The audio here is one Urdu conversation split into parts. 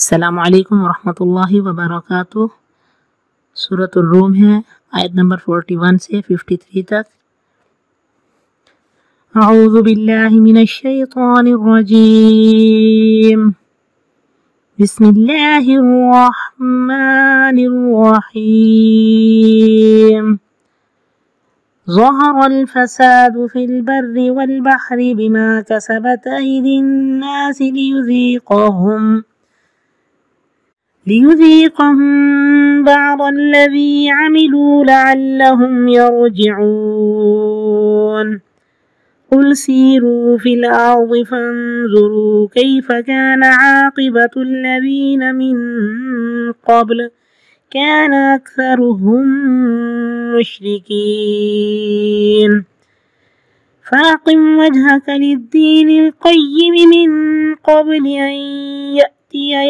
السلام علیکم ورحمۃ اللہ وبرکاتہ۔ سورۃ الروم ہے، آیت نمبر 41 سے 53 تک۔ اعوذ باللہ من الشیطان الرجیم، بسم اللہ الرحمن الرحیم۔ ظہر الفساد فی البر والبحر بما کسبت ایدی الناس ليذيقهم بعض الذي عملوا لعلهم يرجعون قل سيروا في الأرض فانظروا كيف كان عاقبة الذين من قبل كان أكثرهم مشركين فأقم وجهك للدين القيم من قبل أن يأتي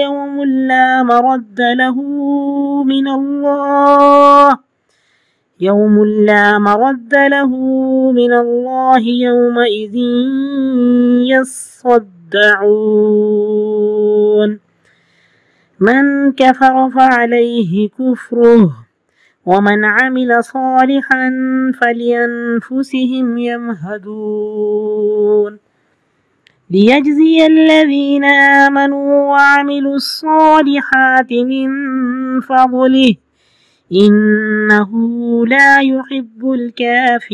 يوم لا مرد له من الله يومئذ يصدعون من كفر فعليه كفره ومن عمل صالحا فلأنفسهم يمهدون ليجزي الذين آمنوا وعملوا الصالحات من فضله إنه لا يحب الكافرين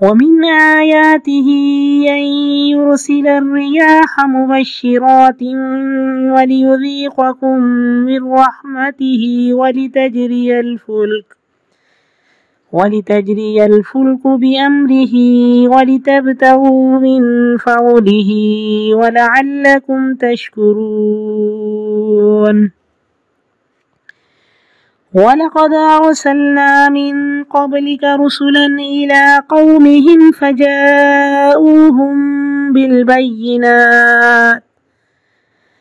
ومن آياته أن يرسل الرياح مبشرات وليذيقكم من رحمته ولتجري الفلك بأمره ولتبتغوا من فضله ولعلكم تشكرون ولقد أرسلنا من قبلك رسلا إلى قومهم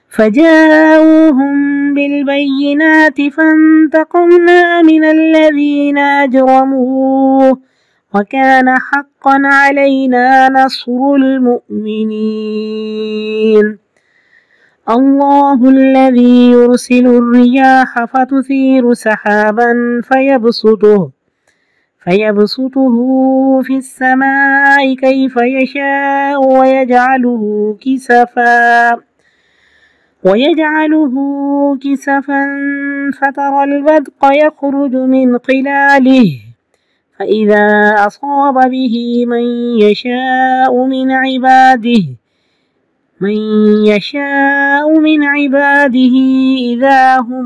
فجاءوهم بالبينات فانتقمنا من الذين أجرموا وكان حقا علينا نصر المؤمنين الله الذي يرسل الرياح فتثير سحابا فيبسطه في السماء كيف يشاء ويجعله كسفا فترى البرق يخرج من خلاله فإذا أصاب به من يشاء من عباده إذا هم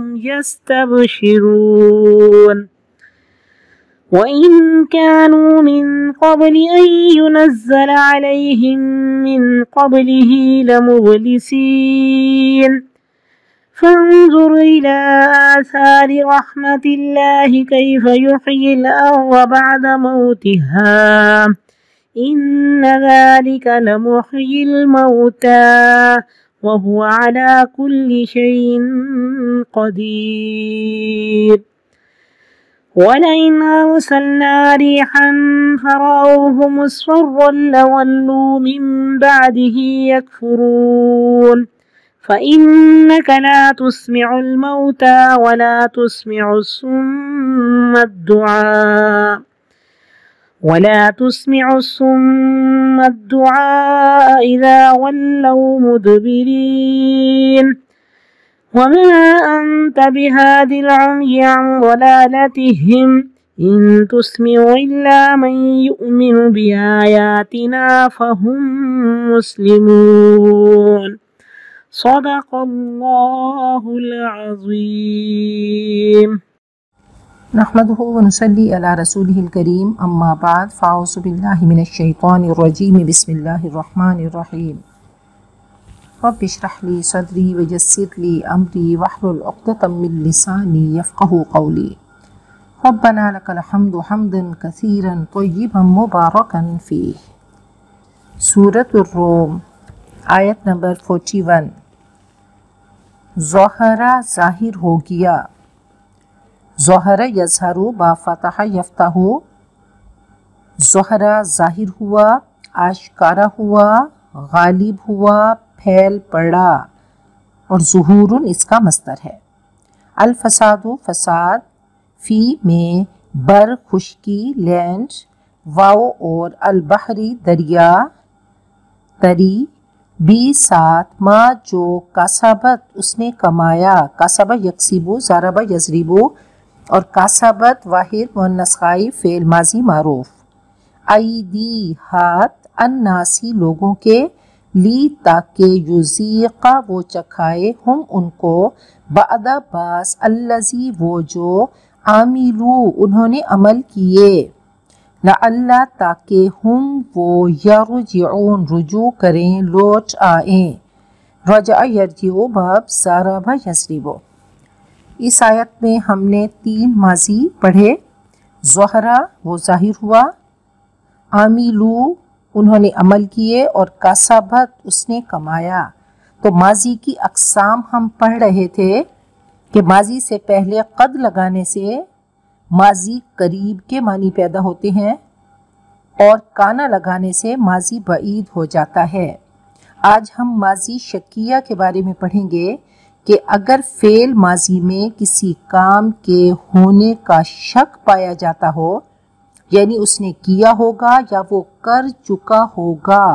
يستبشرون وإن كانوا من قبل أن ينزل عليهم من قبله لمبلسين فانظر إلى آثار رحمة الله كيف يحيي الأرض بعد موتها إن ذلك لمحيي الموتى وهو على كل شيء قدير ولئن أرسلنا ريحا فرأوه مصفرا لولوا من بعده يكفرون فإنك لا تسمع الموتى ولا تسمع الصم الدعاء إذا ولوا مدبرين وما أنت بهاد العمي عن ضلالتهم إن تسمع إلا من يؤمن بآياتنا فهم مسلمون صدق الله العظيم نحمده ونصلي على رسوله الكريم أما بعد فأعوذ بالله من الشيطان الرجيم بسم الله الرحمن الرحيم رب اشرح لي صدري ويسر لي أمري واحلل عقدة من لساني يفقهوا قولي ربنا لك الحمد حمدا كثيرا طيبا مباركا فيه۔ سورۃ الروم، آیت نمبر 41۔ ظہرہ ظاہر ہو گیا، ظہر یظہر با فتح یفتح، ظہر ظاہر ہوا، آشکارا ہوا، غالب ہوا، پھیل پڑا، اور ظہورن اس کا مصدر ہے۔ الفساد فساد، فی میں، بر خشکی لینڈ، واو اور البحری دریا تری، بی ساتھ، ما جو کاسبت اس نے کمایا، کاسبہ یکسبو، ضربہ یضربو، اور کاسبت واحد مؤنث غائب فعل ماضی معروف۔ ایدی ہاتھ، الناسی لوگوں کے، لی تاکہ یذیقا وہ چکھائے، ہم ان کو، بعد باس، الذی وہ جو، عاملو انہوں نے عمل کیے، لعل تاکہ ہم وہ، یرجعون رجوع کریں، لوٹ آئیں، رجع یرجع باب ضرب یضرب۔ اس آیت میں ہم نے 3 ماضی پڑھے، ظہرا وہ ظاہر ہوا، عاملو انہوں نے عمل کیے، اور کسبت اس نے کمایا۔ تو ماضی کی اقسام ہم پڑھ رہے تھے کہ ماضی سے پہلے قد لگانے سے ماضی قریب کے معنی پیدا ہوتے ہیں، اور کانا لگانے سے ماضی بعید ہو جاتا ہے۔ آج ہم ماضی شکیہ کے بارے میں پڑھیں گے کہ اگر فعل ماضی میں کسی کام کے ہونے کا شک پایا جاتا ہو، یعنی اس نے کیا ہوگا یا وہ کر چکا ہوگا،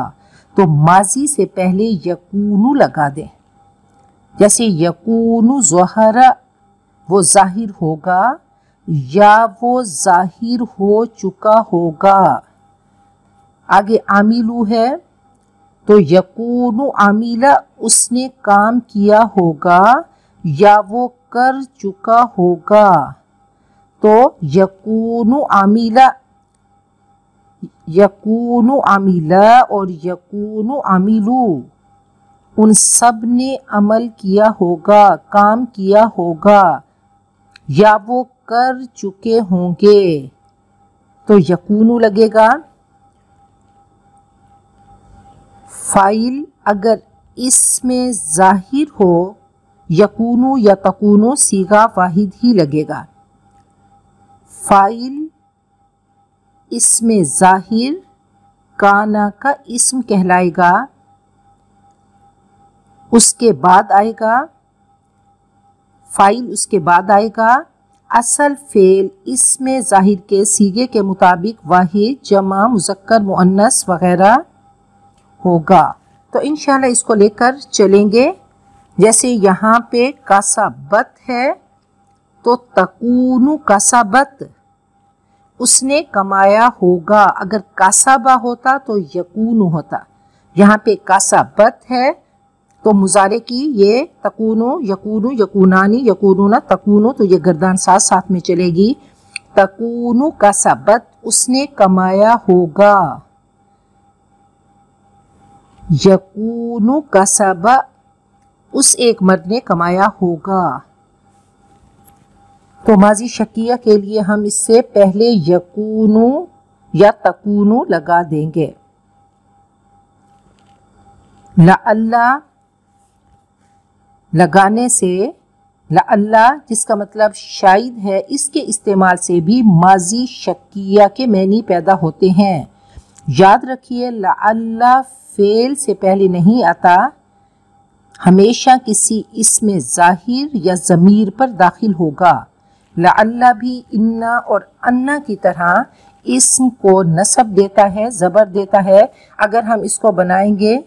تو ماضی سے پہلے یکونو لگا دیں۔ جیسے یکونو ظہر، وہ ظاہر ہوگا یا وہ ظاہر ہو چکا ہوگا۔ آگے عاملو ہے تو یکونو عاملہ اس نے کام کیا ہوگا یا وہ کر چکا ہوگا، تو یکونو عاملہ، یکونو عاملہ اور یکونو عاملو ان سب نے عمل کیا ہوگا، کام کیا ہوگا، یا وہ کر چکے ہوں گے، تو یکونو لگے گا۔ فاعل اگر اس میں ظاہر ہو، یکونو یا تکونو صیغہ واحد ہی لگے گا۔ فاعل اس میں ظاہر کانا کا اسم کہلائے گا، اس کے بعد آئے گا فاعل، اس کے بعد آئے گا اصل فعل اس میں ظاہر کے صیغے کے مطابق واحد، جمع، مذکر، مؤنث وغیرہ ہوگا۔ تو انشاءاللہ اس کو لے کر چلیں گے۔ جیسے یہاں پہ کسبت ہے تو تکونو کسبت، اس نے کمایا ہوگا، اگر کسبہ ہوتا تو یکونو ہوتا۔ یہاں پہ کسبت ہے تو مضارع کی یہ تکونو، یکونو، یکونانی، یکونونا، تکونو، تو یہ گردان ساتھ میں چلے گی۔ تکونو کسبت اس نے کمایا ہوگا، یکونو کسب اس ایک مرد نے کمایا ہوگا۔ تو ماضی شکیہ کے لیے ہم اس سے پہلے یکونو یا تکونو لگا دیں گے۔ لعل لگانے سے، لعل جس کا مطلب شاید ہے، اس کے استعمال سے بھی ماضی شکیہ کے معنی پیدا ہوتے ہیں۔ یاد رکھیے لعل فعل سے پہلے نہیں آتا، ہمیشہ کسی اسم ظاہر یا ضمیر پر داخل ہوگا۔ لعل بھی انا اور انا کی طرح اسم کو نصب دیتا ہے، زبر دیتا ہے۔ اگر ہم اس کو بنائیں گے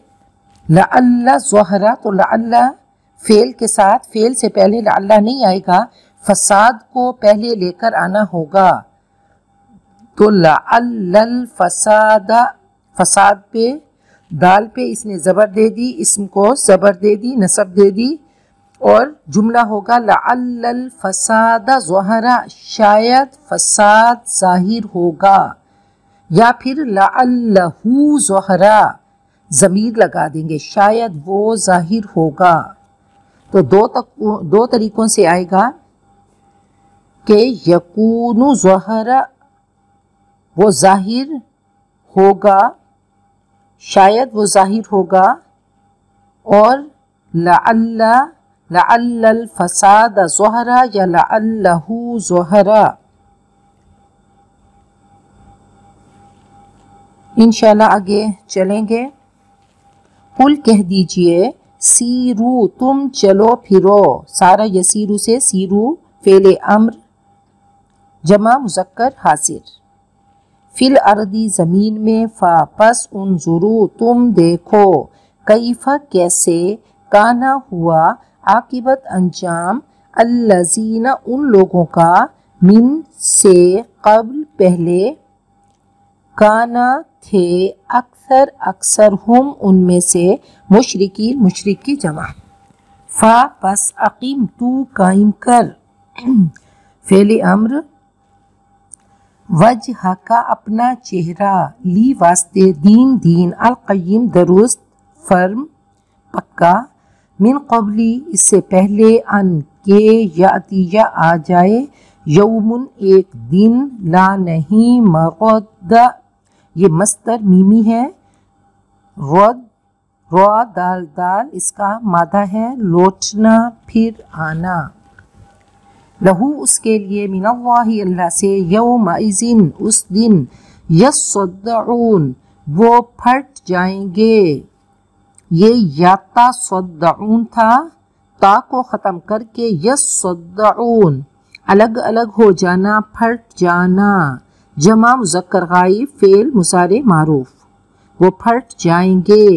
لعل ظہرا، تو لعل فعل کے ساتھ، فعل سے پہلے لعل نہیں آئے گا، فساد کو پہلے لے کر آنا ہوگا۔ تو لعل الفساد، فساد پہ، دال پہ اس نے زبر دے دی، اسم کو زبر دے دی، نصب دے دی، اور جملہ ہوگا لعل الفساد ظہرا، شاید فساد ظاہر ہوگا، یا پھر لعلہ ظہرا، ضمیر لگا دیں گے، شاید وہ ظاہر ہوگا۔ تو دو طریقوں سے آئے گا کہ یکون ظہرا وہ ظاہر ہوگا، شاید وہ ظاہر ہوگا، اور لعل الفساد ظہرا یا لعلہ ظہرا۔ انشاءاللہ آگے چلیں گے۔ قل کہہ دیجئے سیرو تم چلو پھرو، سارا یسیرو سے سیرو فعل امر جمع مذکر حاضر، فی الارضی زمین میں، فا پس انظرو تم دیکھو، کیف کیسے، کانا ہوا، عاقبت انجام، الذین ان لوگوں کا، من سے قبل پہلے، کانا تھے، اکثر ہم ان میں سے، مشرکین مشرک کی جمع، فا پس اقیم تو قائم کر، فعل امر وجہ کا اپنا چہرہ، لی واسطے، دین القیم درست، فرم پکا، من قبلی اس سے پہلے، ان کے یاتی یا آ جائے، یومن ایک دن، لا نہیں، مرد یہ مصدر میمی ہے، رد را دال اس کا مادہ ہے، لوٹنا پھر آنا، لہو اس کے لیے، من اللہ اللہ سے، یومئذ اس دن، یصدعون وہ پھٹ جائیں گے، یہ یاتا صدعون تھا، تا کو ختم کر کے یصدعون الگ الگ ہو جانا، پھٹ جانا، جمع مذکر غائب فعل مضارع معروف، وہ پھٹ جائیں گے،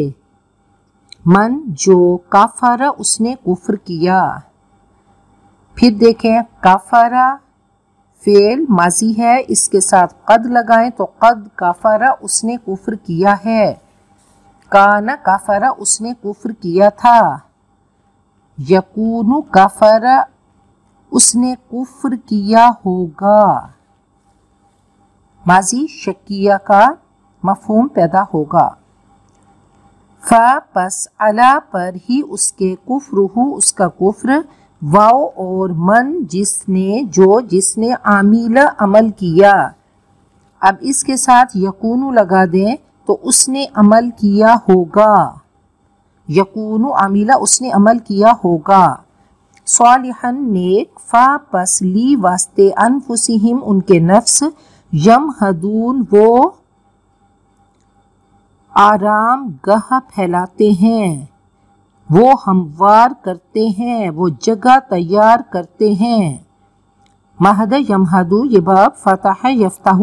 من جو، کافر اس نے کفر کیا، پھر دیکھیں کافرہ فعل ماضی ہے، اس کے ساتھ قد لگائیں تو قد کافرہ اس نے کفر کیا ہے، کانا کافرہ اس نے کفر کیا تھا، یکون کافرہ اس نے کفر کیا ہوگا، ماضی شکیہ کا مفہوم پیدا ہوگا، فا پس علا پر ہی اس کے، کفرہو اس کا کفر، واو اور من جس نے عامل عمل کیا، اب اس کے ساتھ یکونو لگا دیں تو اس نے عمل کیا ہوگا، یکونو عاملہ اس نے عمل کیا ہوگا، صالحاً نیک، فا پس لی واسطے، انفسہم ان کے نفس، یمہدون وہ آرام گاہ پھیلاتے ہیں، وہ ہموار کرتے ہیں، وہ جگہ تیار کرتے ہیں، مہد یمہدو یہ باب، فتح یفتح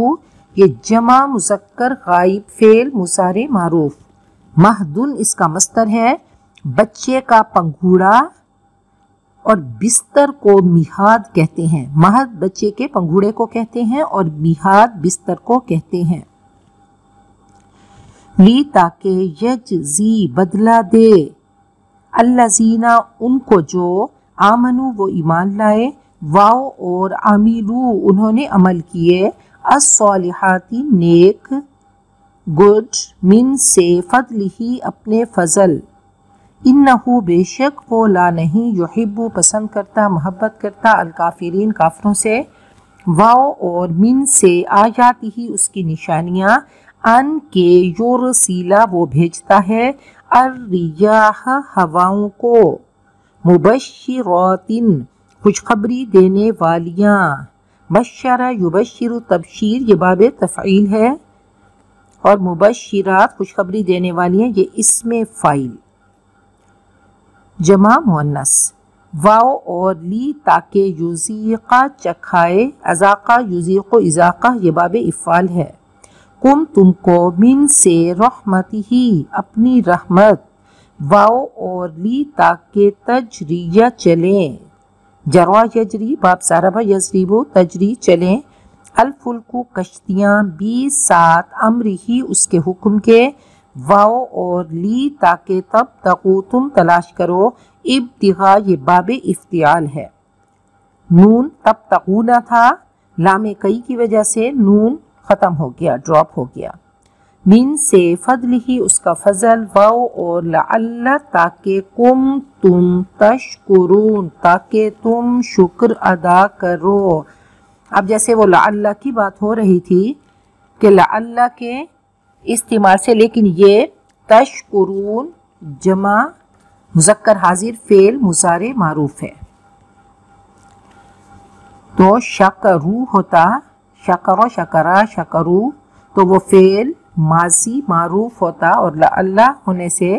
یہ جمع مذکر غائب فعل مضارع معروف، مہدن اس کا مصدر ہے، بچے کا پنگھوڑا، اور بستر کو میہاد کہتے ہیں، مہد بچے کے پنگھوڑے کو کہتے ہیں اور میہاد بستر کو کہتے ہیں، لی تاکہ، یجزی بدلہ دے، الذین ان کو جو، آمنو وہ ایمان لائے، واو اور عاملو انہوں نے عمل کیے، الصالحات نیک، گڈ، من سے، فضلہ اپنے فضل، انہو بے شک وہ، لا نہیں، یحب پسند کرتا، محبت کرتا، الکافرین کافروں سے، واو اور من سے، آیات ہی اس کی نشانیاں، ان کے، یورسیلا وہ بھیجتا ہے، الریاح ہواؤں کو، مبشرات خوشخبری دینے والیاں، بشر یبشر تبشیر یہ باب تفعیل ہے، اور مبشرات خوشخبری دینے والیاں یہ اسم فاعل، جمع مؤنث، واو اور لی تاکہ، یذیقہ چکھائے، اذاقہ یذیق اذاقہ یہ باب افعال ہے، کم تم کو، من سے، رحمتہ اپنی رحمت، واو اور لی تاکہ، تجریہ چلیں، جرا یجری باب ضرب یضرب، تجری چلیں، الفلک کشتیاں، بی ساتھ، امرہی اس کے حکم کے، واو اور لی تاکہ، تب تقو تم تلاش کرو، ابتغاء یہ باب افتعال ہے، نون تب تقونا تھا، لام کئی کی وجہ سے نون ختم ہو گیا، ڈراپ ہو گیا، من سے، فضل ہی اس کا فضل، واو اور لعل تاکہ، کم تم، تشکرون تاکہ تم شکر ادا کرو، اب جیسے وہ لعل کی بات ہو رہی تھی کہ لعل کے استعمال سے، لیکن یہ تشکرون جمع مذکر حاضر فعل مضارع معروف ہے، تو شکرو ہوتا، شکر شکرا شکرو تو وہ فعل ماضی معروف ہوتا، اور لعل ہونے سے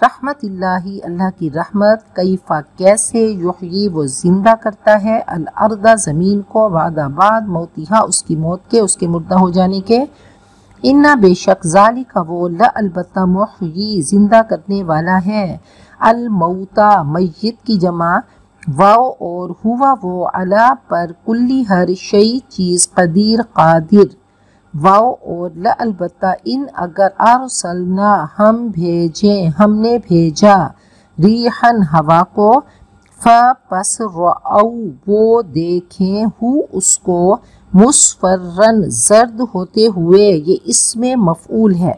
رحمت اللہ اللہ کی رحمت، کیفا کیسے، یحیی وہ زندہ کرتا ہے، الارض زمین کو، بعد موتہا اس کی موت کے، اس کے مردہ ہو جانے کے، انا بے شک ذالک وہ البتہ محیی زندہ کرنے والا ہے، الموتا میت کی جمع، واو اور ہوا وہ علا پر کلی ہر شئی چیز قدیر قادر، واو اور البتہ ان اگر ارسلنا ہم بھیجیں، ہم نے بھیجا، ریحن ہوا کو، پس رعو وہ دیکھیں، ہو اس کو، مصفرن زرد ہوتے ہوئے، یہ اسم مفعول ہے،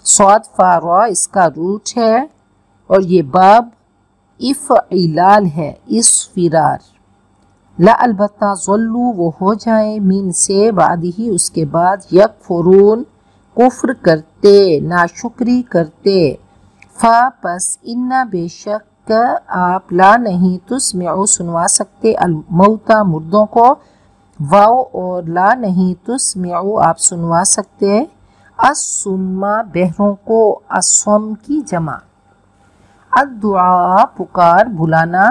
صاد فارا اس کا روٹ ہے اور یہ باب افعلال ہے، اسفرار، لا البتہ ظلوا وہ ہو جائیں، من سے بعد ہی اس کے بعد، یکفرون کفر کرتے، ناشکری کرتے، پس انا بے شک آپ لا نہیں تسمعوا سنوا سکتے، الموتى مردوں کو، واو اور لا نہیں تسمعوا آپ سنوا سکتے، الصم بہروں کو، الصم کی جمع، الدعاء پکار بلانا،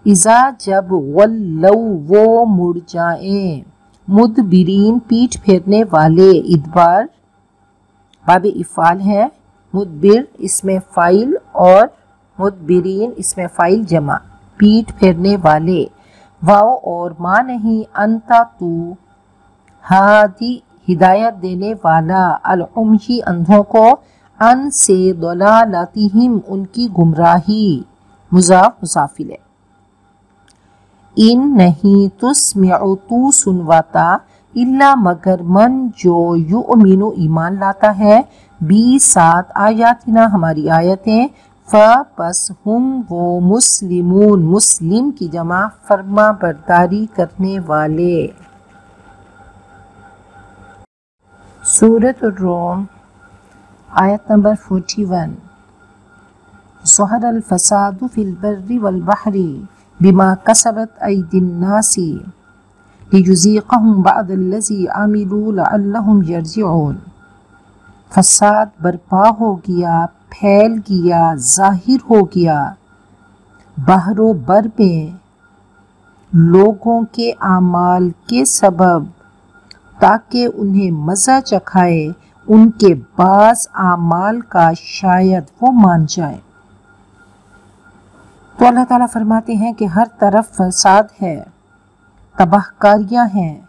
اذا جب ولوا وہ مڑ جائیں، مدبرین پیٹھ پھیرنے والے، ادبار باب افعال ہے، مدبر اس میں فاعل اور مدبرین اس میں فاعل جمع، پیٹھ پھیرنے والے، واو اور ما نہیں، انتا تو، ہادی ہدایت دینے والا، العمی اندھوں کو، ان سے ضلالتہم ان کی گمراہی، مضاف مضاف الیہ، ان نہیں تسمع تو سنواتا، الا مگر من جو یؤمن ایمان لاتا ہے، بی ساتھ آیاتنا ہماری آیتیں، پس ہم وہ مسلمون مسلم کی جمع فرما برداری کرنے والے۔ سورۃ الروم آیت نمبر 41 ظہر الفساد فی البر والبحر بما کسبت ایدی الناس لیذیقہم بعض الذی عملوا لعلہم یرجعون، فساد برپا ہو گیا، پھیل گیا، ظاہر ہو گیا بحر و بر میں لوگوں کے اعمال کے سبب، تاکہ انہیں مزہ چکھائے ان کے بعض اعمال کا، شاید وہ مان جائیں۔ تو اللہ تعالیٰ فرماتے ہیں کہ ہر طرف فساد ہے، تباہ کاریاں ہیں،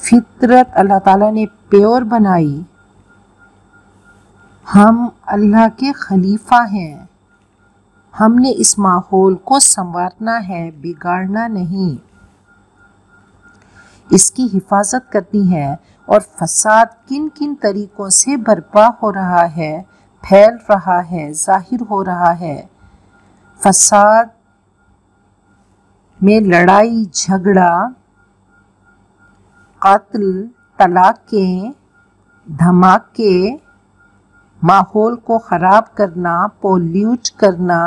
فطرت اللہ تعالیٰ نے پیور بنائی، ہم اللہ کے خلیفہ ہیں، ہم نے اس ماحول کو سنوارنا ہے، بگاڑنا نہیں، اس کی حفاظت کرنی ہے، اور فساد کن کن طریقوں سے برپا ہو رہا ہے، پھیل رہا ہے، ظاہر ہو رہا ہے۔ فساد میں لڑائی جھگڑا، قتل، طلاقیں، دھماکے، ماحول کو خراب کرنا، پولیوٹ کرنا،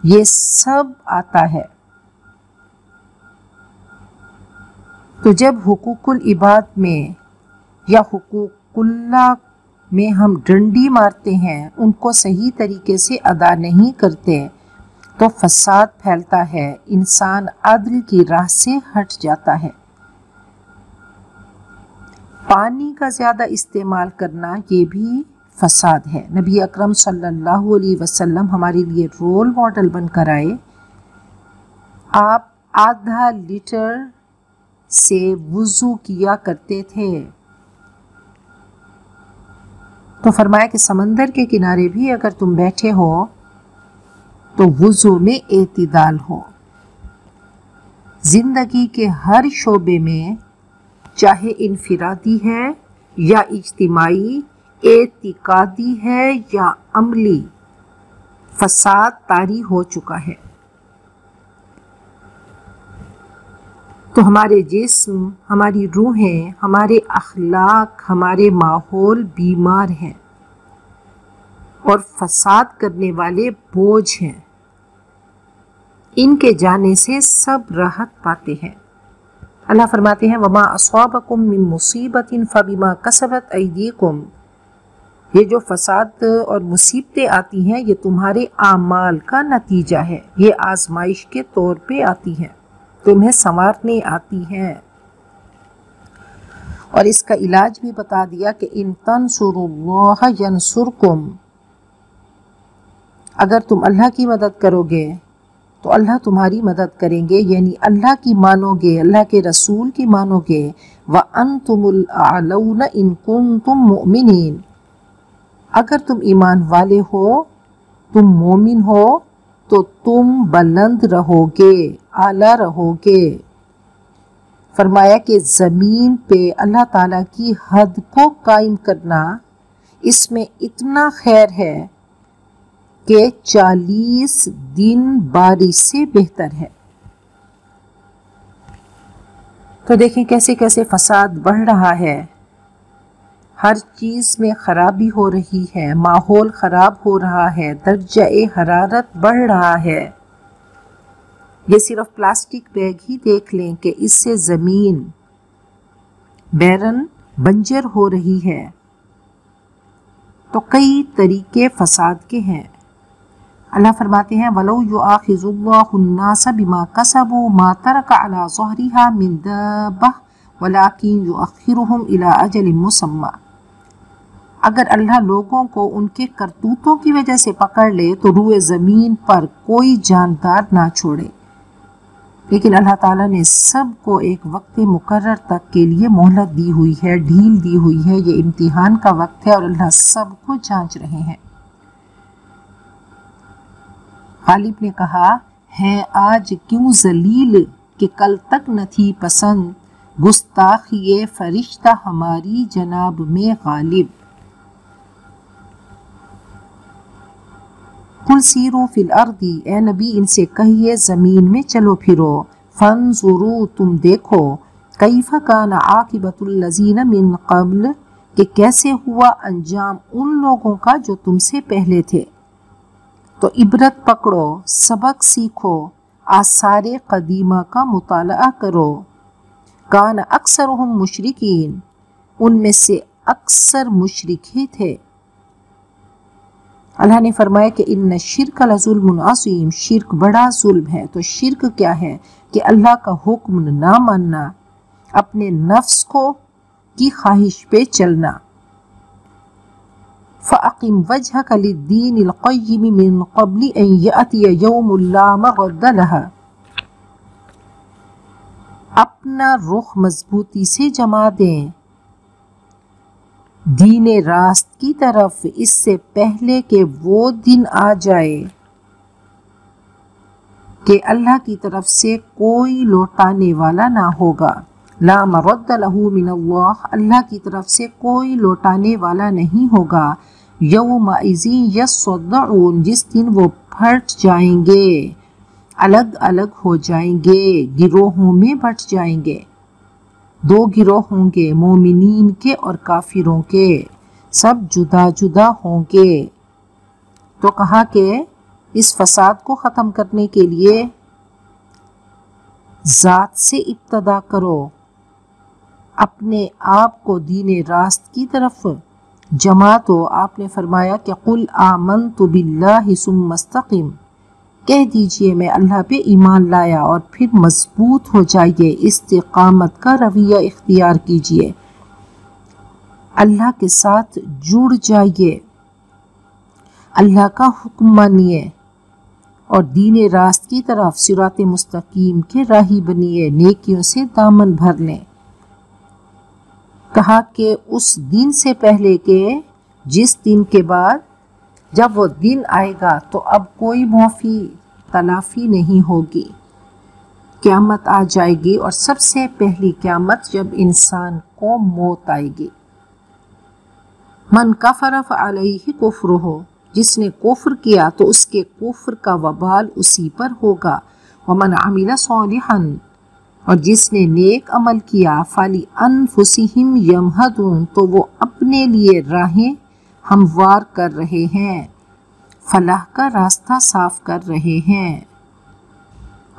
یہ سب آتا ہے۔ تو جب حقوق العباد میں یا حقوق اللہ میں ہم ڈنڈی مارتے ہیں، ان کو صحیح طریقے سے ادا نہیں کرتے، تو فساد پھیلتا ہے، انسان عدل کی راہ سے ہٹ جاتا ہے۔ پانی کا زیادہ استعمال کرنا یہ بھی فساد ہے۔ نبی اکرم صلی اللہ علیہ وسلم ہمارے لیے رول ماڈل بن کر آئے، آپ آدھا لیٹر سے وضو کیا کرتے تھے، تو فرمایا کہ سمندر کے کنارے بھی اگر تم بیٹھے ہو تو وضو میں اعتدال ہو۔ زندگی کے ہر شعبے میں، چاہے انفرادی ہے یا اجتماعی، اعتقادی ہے یا عملی، فساد طاری ہو چکا ہے۔ تو ہمارے جسم، ہماری روحیں، ہمارے اخلاق، ہمارے ماحول بیمار ہیں اور فساد کرنے والے بوجھ ہیں، ان کے جانے سے سب راحت پاتے ہیں۔ اللہ فرماتے ہیں وما اصابکم من مصیبت فبما کسبت ایدیکم، یہ جو فساد اور مصیبتیں آتی ہیں یہ تمہارے اعمال کا نتیجہ ہے، یہ آزمائش کے طور پہ آتی ہیں، تمہیں سنوارنے آتی ہیں۔ اور اس کا علاج بھی بتا دیا کہ ان تنصروا اللہ ینصرکم، اگر تم اللہ کی مدد کرو گے تو اللہ تمہاری مدد کریں گے، یعنی اللہ کی مانو گے، اللہ کے رسول کی مانو گے۔ وَأَنْتُمُ الْأَعْلَوْنَ إِن كُنتُم مُؤْمِنِينَ، اگر تم ایمان والے ہو، تم مومن ہو تو تم بلند رہو گے، اعلیٰ رہو گے۔ فرمایا کہ زمین پہ اللہ تعالیٰ کی حد کو قائم کرنا، اس میں اتنا خیر ہے کہ 40 دن بارش سے بہتر ہے۔ تو دیکھیں کیسے کیسے فساد بڑھ رہا ہے، ہر چیز میں خرابی ہو رہی ہے، ماحول خراب ہو رہا ہے، درجہ حرارت بڑھ رہا ہے۔ یہ صرف پلاسٹک بیگ ہی دیکھ لیں کہ اس سے زمین بیرن بنجر ہو رہی ہے۔ تو کئی طریقے فساد کے ہیں۔ اللہ فرماتے ہیں وَلَوْ يُؤَاخِذُ اللَّهُ النَّاسَ بِمَا كَسَبُوا مَا تَرَكَ عَلَى ظَهْرِهَا مِن دَابَّةٍ وَلَكِنْ يُؤَخِّرُهُمْ إِلَى أَجَلٍ مُّسَمًّى، اگر اللہ لوگوں کو ان کے کرتوتوں کی وجہ سے پکڑ لے تو روئے زمین پر کوئی جاندار نہ چھوڑے، لیکن اللہ تعالیٰ نے سب کو ایک وقت مقرر تک کے لیے مہلت دی ہوئی ہے، ڈھیل دی ہوئی ہے، یہ امتحان کا وقت ہے اور اللہ سب کو جانچ رہے ہیں۔ غالب نے کہا ہے آج کیوں ذلیل کہ کل تک نہ تھی پسند، گستاخی فرشتہ ہماری جناب میں غالب۔ قل سیروا فی الارض، اے نبی ان سے کہیے زمین میں چلو پھرو، فانظروا تم دیکھو، کیف کان عاقبۃ الذین من قبل کہ کیسے ہوا انجام ان لوگوں کا جو تم سے پہلے تھے۔ تو عبرت پکڑو، سبق سیکھو، آثار قدیمہ کا مطالعہ کرو۔ کان اکثرہم مشرکین، ان میں سے اکثر مشرک ہی تھے۔ اللہ نے فرمایا کہ ان الشرک لظلم عظیم، شرک بڑا ظلم ہے۔ تو شرک کیا ہے کہ اللہ کا حکم نہ ماننا، اپنے نفس کو کی خواہش پہ چلنا۔ فَأَقِمْ وَجْهَكَ لِلدِّينِ الْقَيِّمِ مِنْ قَبْلِ أَنْ يَأْتِيَ يَوْمٌ لَا مَرَدَّ لَهُ، اپنا رخ مضبوطی سے جما دیں دین راست کی طرف، اس سے پہلے کہ وہ دن آ جائے کہ اللہ کی طرف سے کوئی لوٹانے والا نہ ہوگا۔ لا مرد لہ من اللہ، اللہ کی طرف سے کوئی لوٹانے والا نہیں ہوگا۔ یومئذ یصدعون، جس دن وہ پھٹ جائیں گے، الگ الگ ہو جائیں گے، گروہوں میں بٹ جائیں گے۔ دو گروہ ہوں گے، مومنین کے اور کافروں کے، سب جدا جدا ہوں گے۔ تو کہا کہ اس فساد کو ختم کرنے کے لیے ذات سے ابتدا کرو، اپنے آپ کو دین راست کی طرف جما دو۔ آپ نے فرمایا کہ قل آمنت باللہ ثم استقم، کہہ دیجئے میں اللہ پہ ایمان لایا اور پھر مضبوط ہو جائیے، استقامت کا رویہ اختیار کیجئے، اللہ کے ساتھ جڑ جائیے، اللہ کا حکم مانیے اور دین راست کی طرف صراط مستقیم کے راہی بنیے، نیکیوں سے دامن بھر لیں۔ کہا کہ اس دن سے پہلے کہ جس دن کے بعد جب وہ دن آئے گا تو اب کوئی معافی تلافی نہیں ہوگی، قیامت آ جائے گی، اور سب سے پہلی قیامت جب انسان کو موت آئے گی۔ من کفر فعلیہ کفرہ، جس نے کفر کیا تو اس کے کفر کا وبال اسی پر ہوگا۔ ومن عمل صالحا، اور جس نے نیک عمل کیا، فَلِأَنفُسِهِمْ يَمْهَدُونَ، تو وہ اپنے لیے راہیں ہموار کر رہے ہیں، فلاح کا راستہ صاف کر رہے ہیں۔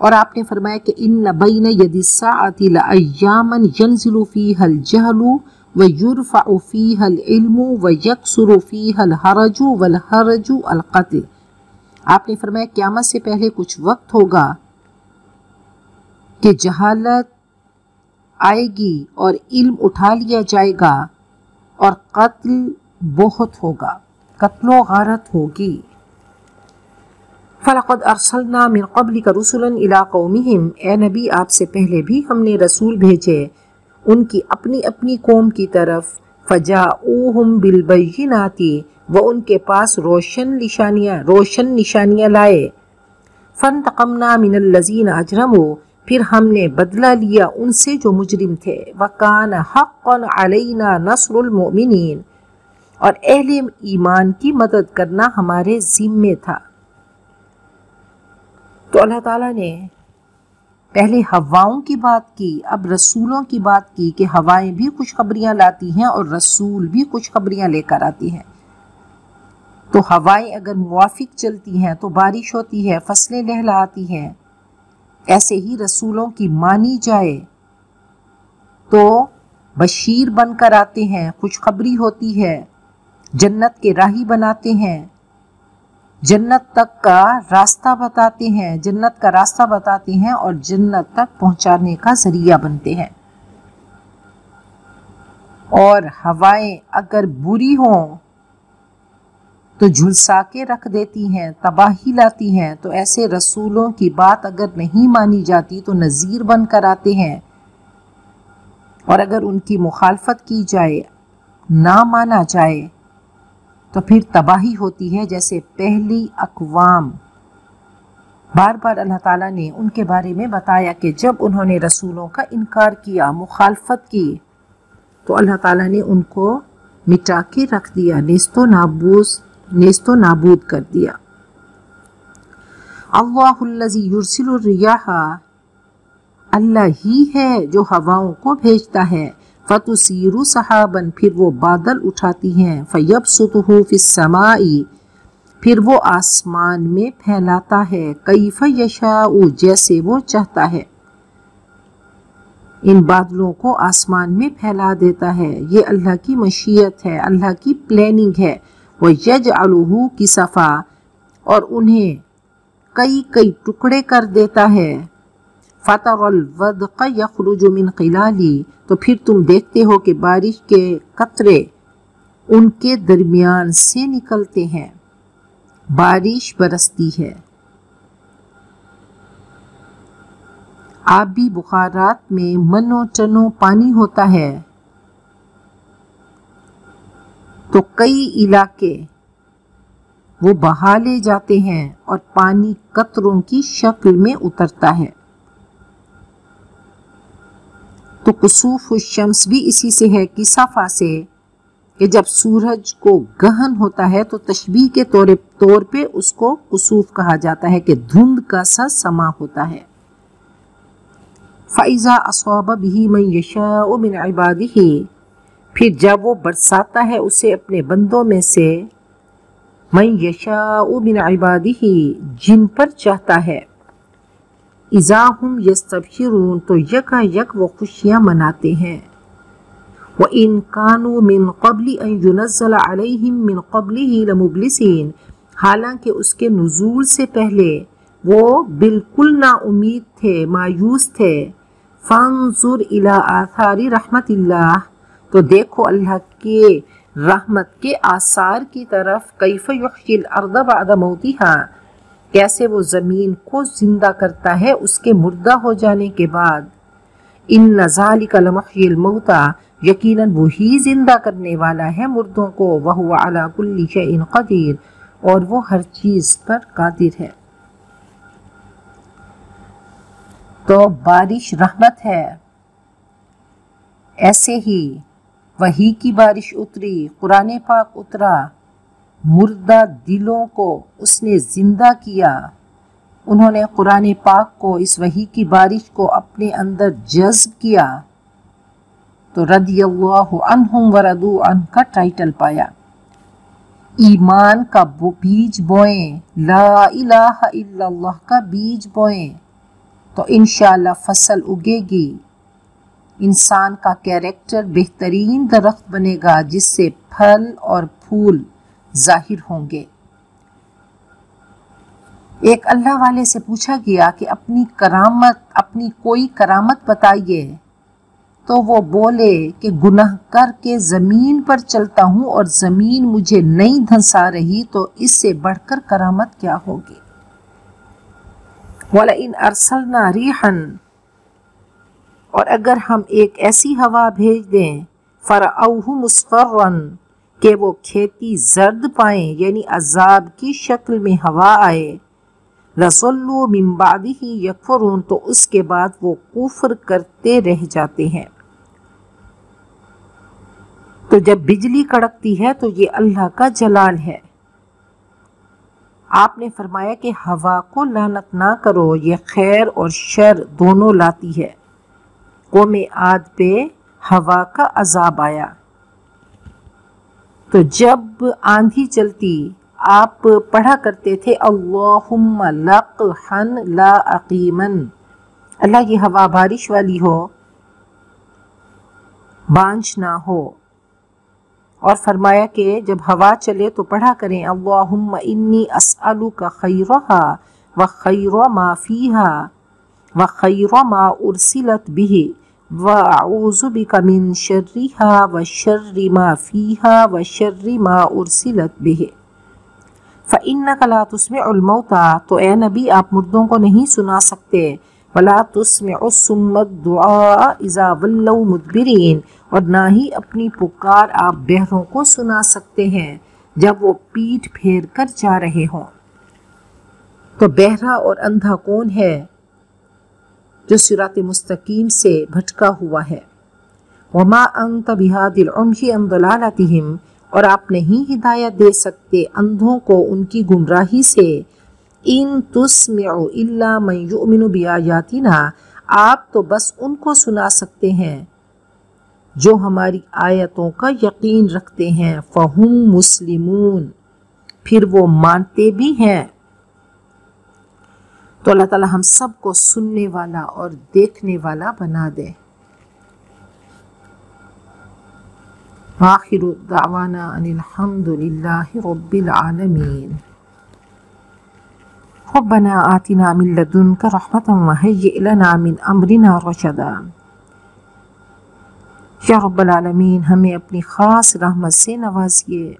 اور آپ نے فرمایا کہ ان بین یدی الساعۃ لایاما ینزل فیہا الجہل ویرفع فیہا العلم ویکثر فیہا الحرج والحرج القتل۔ آپ نے فرمایا قیامت سے پہلے کچھ وقت ہوگا کہ جہالت آئے گی اور علم اٹھا لیا جائے گا اور قتل بہت ہوگا، قتل و غارت ہوگی۔ فَلَقَدْ أَرْسَلْنَا مِن قَبْلِكَ رُسُلًا إِلَىٰ قَوْمِهِمْ، اے نبی آپ سے پہلے بھی ہم نے رسول بھیجے ان کی اپنی اپنی قوم کی طرف، فَجَاءُوهُم بِالْبَيِّنَاتِ، وہ ان کے پاس روشن نشانیاں لائے، فَانْتَقَمْنَا مِنَ الَّذِينَ أَجْرَمُوا، پھر ہم نے بدلہ لیا ان سے جو مجرم تھے، وَكَانَ حَقًّا عَلَيْنَا نَصْرُ الْمُؤْمِنِينَ، اور اہل ایمان کی مدد کرنا ہمارے ذمے تھا۔ تو اللہ تعالیٰ نے پہلے ہواؤں کی بات کی، اب رسولوں کی بات کی کہ ہوائیں بھی خوشخبریاں لاتی ہیں اور رسول بھی خوشخبریاں لے کر آتی ہیں۔ تو ہوائیں اگر موافق چلتی ہیں تو بارش ہوتی ہے، فصلیں لہلہاتی ہیں، ایسے ہی رسولوں کی مانی جائے تو بشیر بن کر آتے ہیں، خوشخبری ہوتی ہے، جنت کے راہی بناتے ہیں، جنت تک کا راستہ بتاتے ہیں، جنت کا راستہ بتاتے ہیں اور جنت تک پہنچانے کا ذریعہ بنتے ہیں۔ اور ہوائیں اگر بری ہوں تو جھلسا کے رکھ دیتی ہیں، تباہی لاتی ہیں، تو ایسے رسولوں کی بات اگر نہیں مانی جاتی تو نذیر بن کر آتے ہیں، اور اگر ان کی مخالفت کی جائے، نہ مانا جائے تو پھر تباہی ہوتی ہے، جیسے پہلی اقوام۔ بار بار اللہ تعالیٰ نے ان کے بارے میں بتایا کہ جب انہوں نے رسولوں کا انکار کیا، مخالفت کی، تو اللہ تعالیٰ نے ان کو مٹا کے رکھ دیا، نیست و نابود کر دیا۔ اللہ الذی یرسل الریاح، اللہ ہی ہے جو ہواؤں کو بھیجتا ہے، فَتُثِيرُ سَحَابًا، پھر وہ بادل اٹھاتی ہیں، فَيَبْسُطُهُ فِي السَّمَاءِ، پھر وہ آسمان میں پھیلاتا ہے، كَيْفَ يَشَاءُ، جیسے وہ چاہتا ہے، ان بادلوں کو آسمان میں پھیلا دیتا ہے، یہ اللہ کی مشیت ہے، اللہ کی پلاننگ ہے۔ وَيَجْعَلُهُ كِسَفًا، اور انہیں کئی کئی ٹکڑے کر دیتا ہے، فَتَرَى الْوَدْقَ يَخْرُجُ مِنْ خِلَالِهِ، تو پھر تم دیکھتے ہو کہ بارش کے قطرے ان کے درمیان سے نکلتے ہیں، بارش برستی ہے۔ آبی بخارات میں منو ٹنو پانی ہوتا ہے، تو کئی علاقے وہ بہا لے جاتے ہیں اور پانی قطروں کی شکل میں اترتا ہے۔ تو کسوف الشمس بھی اسی سے ہے، کسافہ سے، کہ جب سورج کو گہن ہوتا ہے تو تشبیہ کے طور پہ اس کو کسوف کہا جاتا ہے کہ دھند کا سا سما ہوتا ہے۔ فَإِذَا أَصَابَ بِهِ مَن يَشَاءُ مِنْ عِبَادِهِ، پھر جب وہ برساتا ہے اسے اپنے بندوں میں سے، مَن يَشَاءُ مِنْ عِبَادِهِ، جن پر چاہتا ہے، اذا ہم یستبشرون، تو یکا یک وہ خوشیاں مناتے ہیں۔ وَإِن كَانُوا مِن قَبْلِ أَن يُنَزَّلَ عَلَيْهِم مِّن قَبْلِهِ لَمُبْلِسِينَ، حالانکہ اس کے نزول سے پہلے وہ بالکل نا امید تھے، مایوس تھے۔ فَانظُرْ إِلَىٰ آثَارِ رَحْمَتِ اللَّهِ، تو دیکھو اللہ کے رحمت کے آثار کی طرف، کیف یحیی الارض بعد موتها، کیسے وہ زمین کو زندہ کرتا ہے اس کے مردہ ہو جانے کے بعد۔ ان ذالک لمحیی الموتى، یقیناً وہی زندہ کرنے والا ہے مردوں کو، وہو علی کل شیء قدیر، اور وہ ہر چیز پر قادر ہے۔ تو بارش رحمت ہے، ایسے ہی وحی کی بارش اتری، قرآن پاک اترا، مردہ دلوں کو اس نے زندہ کیا، انہوں نے قرآن پاک کو، اس وحی کی بارش کو اپنے اندر جذب کیا، تو رضی اللہ عنہم ورضوا عنہ کا ٹائٹل پایا۔ ایمان کا بیج بوئیں، لا الہ الا اللہ کا بیج بوئیں، تو انشاءاللہ فصل اگے گی، انسان کا کیریکٹر بہترین درخت بنے گا جس سے پھل اور پھول ظاہر ہوں گے۔ ایک اللہ والے سے پوچھا گیا کہ اپنی کوئی کرامت بتائیے، تو وہ بولے کہ گناہ کر کے زمین پر چلتا ہوں اور زمین مجھے نہیں دھنسا رہی، تو اس سے بڑھ کر کرامت کیا ہوگی؟ وَلَئِنْ أَرْسَلْنَا رِيحًا، اور اگر ہم ایک ایسی ہوا بھیج دیں، فَرَأَوْهُ مُصْفَرًّا، کہ وہ کھیتی زرد پائیں، یعنی عذاب کی شکل میں ہوا آئے، لَظَلُّوا مِن بَعْدِهِ يَكْفُرُونَ، تو اس کے بعد وہ کفر کرتے رہ جاتے ہیں۔ تو جب بجلی کڑکتی ہے تو یہ اللہ کا جلال ہے۔ آپ نے فرمایا کہ ہوا کو لعنت نہ کرو، یہ خیر اور شر دونوں لاتی ہے۔ قوم عاد پہ ہوا کا عذاب آیا، تو جب آندھی چلتی آپ پڑھا کرتے تھے اللہم لقحن لا عقیمن، اللہ یہ ہوا بارش والی ہو، بانجھ نہ ہو۔ اور فرمایا کہ جب ہوا چلے تو پڑھا کریں اللہم انی اسألک خیرہا وخیر ما فیہا وخیر ما ارسلت بہ واعوذ بک من شرہا وشر ما فیہا وشر ما ارسلت بہ فإنک لا تسمع الموتى، تو اے نبی آپ مردوں کو نہیں سنا سکتے، ولا تسمع الصم الدعاء اذا ولوا مدبرین، اور نہ ہی اپنی پکار آپ بہروں کو سنا سکتے ہیں جب وہ پیٹھ پھیر کر جا رہے ہوں۔ تو بہرا اور اندھا کون ہے؟ جو صراط مستقیم سے بھٹکا ہوا ہے۔ وما انت بہادی العمی عن ضلالتہم، اور آپ نہیں ہدایت دے سکتے اندھوں کو ان کی گمراہی سے۔ ان تسمع الا من یؤمن بآیاتنا، آپ تو بس ان کو سنا سکتے ہیں جو ہماری آیتوں کا یقین رکھتے ہیں، فہم مسلمون، پھر وہ مانتے بھی ہیں۔ تو اللہ تعالی ہم سب کو سننے والا اور دیکھنے والا بنا دے۔ آخر دعوانا ان الحمد للہ رب العالمین۔ ربنا آتنا من لدنک رحمتا وہیئ لنا من امرنا رشدا۔ یا رب العالمین ہمیں اپنی خاص رحمت سے نوازیے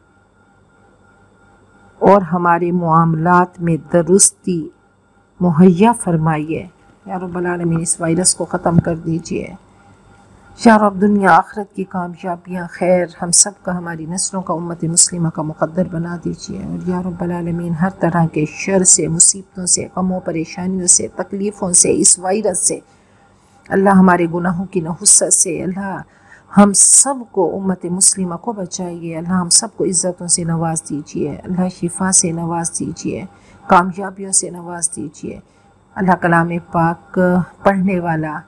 اور ہمارے معاملات میں درستی مہیا فرمائیے۔ یا رب العالمین اس وائرس کو ختم کر دیجیے۔ یا رب دنیا آخرت کی کامیابیاں، خیر ہم سب کا، ہماری نسلوں کا، امت مسلمہ کا مقدر بنا دیجیے۔ اور یا رب العالمین ہر طرح کے شر سے، مصیبتوں سے، غموں پریشانیوں سے، تکلیفوں سے، اس وائرس سے، اللہ ہمارے گناہوں کی نحوست سے، اللہ ہم سب کو، امت مسلمہ کو بچائیے۔ اللہ ہم سب کو عزتوں سے نواز دیجیے، اللہ شفا سے نواز دیجیے، کامیابیوں سے نواز دیجیے۔ اللہ کلام پاک پڑھنے والا،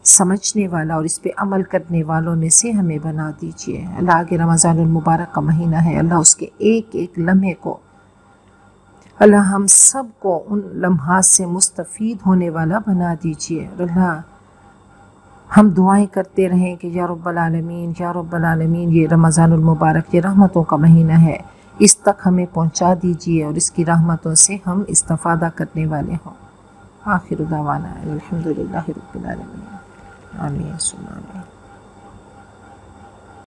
سمجھنے والا اور اس پہ عمل کرنے والوں میں سے ہمیں بنا دیجیے۔ اللہ آگے رمضان المبارک کا مہینہ ہے، اللہ اس کے ایک ایک لمحے کو، اللہ ہم سب کو ان لمحات سے مستفید ہونے والا بنا دیجیے۔ اور اللہ ہم دعائیں کرتے رہیں کہ یا رب العالمین، یا رب العالمین یہ رمضان المبارک، یہ رحمتوں کا مہینہ ہے، اس تک ہمیں پہنچا دیجیے اور اس کی رحمتوں سے ہم استفادہ کرنے والے ہوں۔ آخر دعوانا الحمد للہ رب العالمین، آمین ثم آمین۔